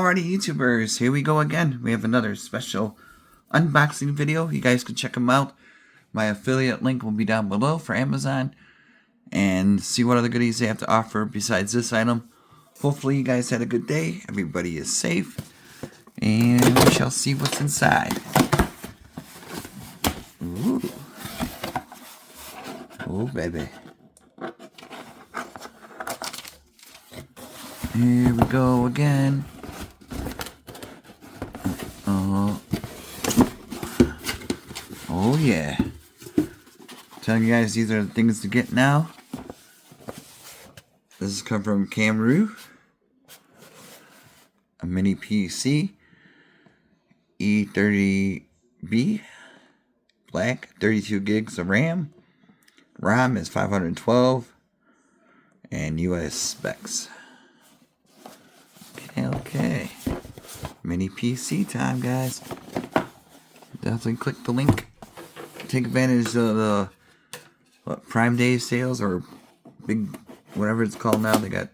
Alrighty, YouTubers, here we go again. We have another special unboxing video. You guys can check them out. My affiliate link will be down below for Amazon. And see what other goodies they have to offer besides this item. Hopefully you guys had a good day. Everybody is safe. And we shall see what's inside. Ooh. Oh, baby. Here we go again. Oh yeah. Telling you guys these are the things to get now. This is come from KAMRUI. A mini PC. E3B. Black. 32 gigs of RAM. ROM is 512. And US specs. Okay. Mini PC time, guys. Definitely click the link. Take advantage of the Prime Day sales or big whatever it's called now. They got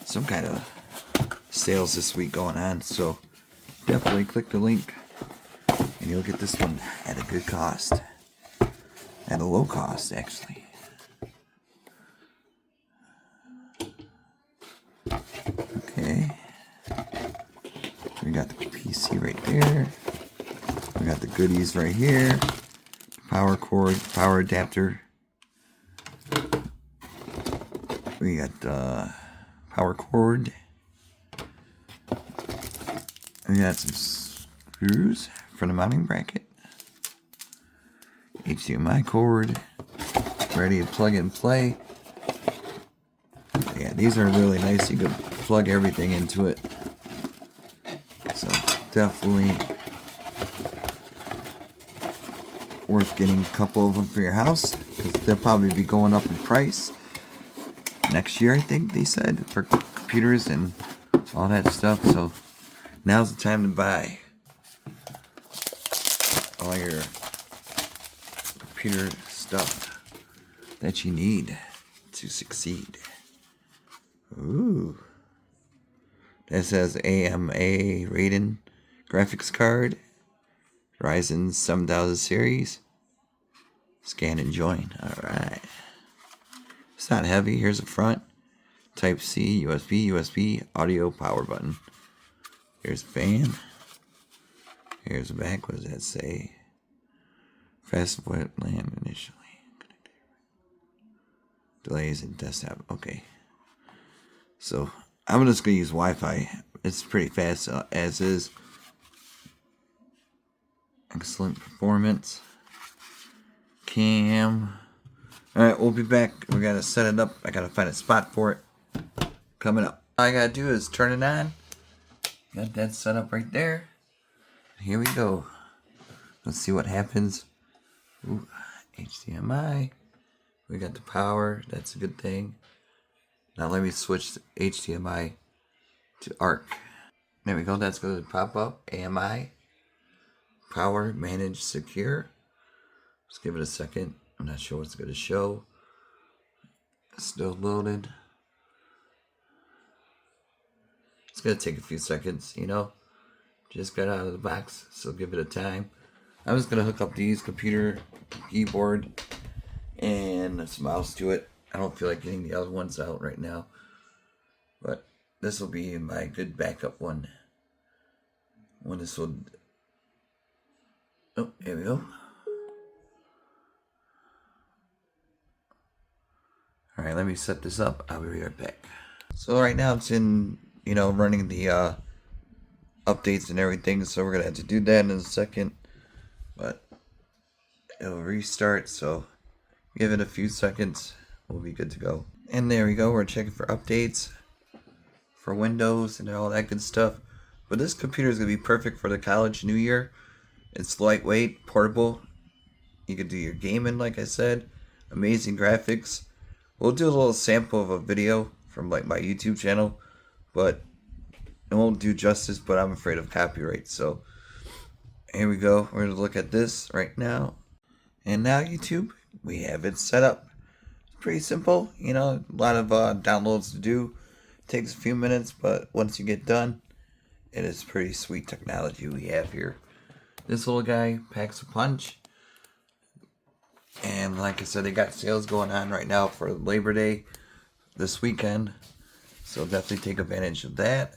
some kind of sales this week going on, so definitely click the link and you'll get this one at a good cost, at a low cost actually. Okay, we got the PC right there. We got the goodies right here. Power cord, power adapter. We got the power cord. We got some screws for the mounting bracket. HDMI cord. Ready to plug and play. Yeah, these are really nice. You can plug everything into it. So definitely worth getting a couple of them for your house, because they'll probably be going up in price next year, I think they said, for computers and all that stuff. So now's the time to buy all your computer stuff that you need to succeed. Ooh, that says AMD Ryzen graphics card, Ryzen 7000 series. Scan and join. Alright. It's not heavy. Here's the front. Type C, USB, audio, power button. Here's the fan. Here's the back. What does that say? Fast wet land initially. Delays in desktop. Okay. So, I'm just going to use Wi-Fi. It's pretty fast as is. Excellent performance. Cam. Alright, we'll be back. We gotta set it up. I gotta find a spot for it. Coming up. All I gotta do is turn it on. Got that set up right there. Here we go. Let's see what happens. Ooh, HDMI. We got the power. That's a good thing. Now let me switch the HDMI to ARC. There we go. That's going to pop up. AMI. Power, manage, secure. Let's give it a second. I'm not sure what's going to show. It's still loaded. It's going to take a few seconds, you know. Just got out of the box, so give it a time. I'm just going to hook up these computer, keyboard, and this mouse to it. I don't feel like getting the other ones out right now. But this will be my good backup one. When this will... Oh, here we go. Alright, let me set this up. I'll be right back. So right now it's in, running the updates and everything. So we're going to have to do that in a second. But it'll restart. So give it a few seconds. We'll be good to go. And there we go. We're checking for updates for Windows and all that good stuff. But this computer is going to be perfect for the college new year. It's lightweight, portable. You could do your gaming, like I said. Amazing graphics. We'll do a little sample of a video from like my YouTube channel, but it won't do justice, but I'm afraid of copyright. So here we go. We're going to look at this right now. And now YouTube, we have it set up. It's pretty simple, a lot of downloads to do. It takes a few minutes, but once you get done, it is pretty sweet technology we have here. This little guy packs a punch. And like I said, they got sales going on right now for Labor Day this weekend. So definitely take advantage of that.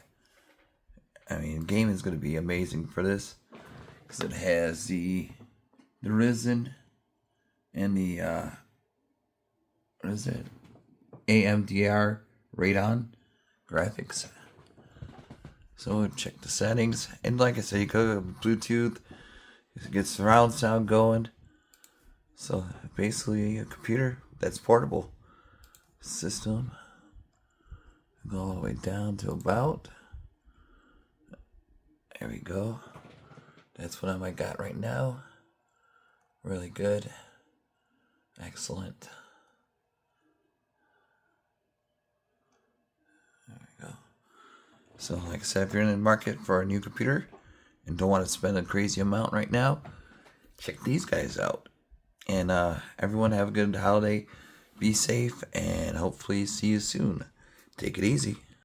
I mean, gaming is going to be amazing for this. Because it has the Ryzen and the, what is it? AMD Radeon graphics. So check the settings. And like I said, you could have Bluetooth. It gets surround sound going. So basically a computer that's portable. System. Go all the way down to about. There we go. That's what I got right now. Really good. Excellent. There we go. So like I said, if you're in the market for a new computer and don't want to spend a crazy amount right now, check these guys out. And everyone have a good holiday. Be safe and hopefully see you soon. Take it easy.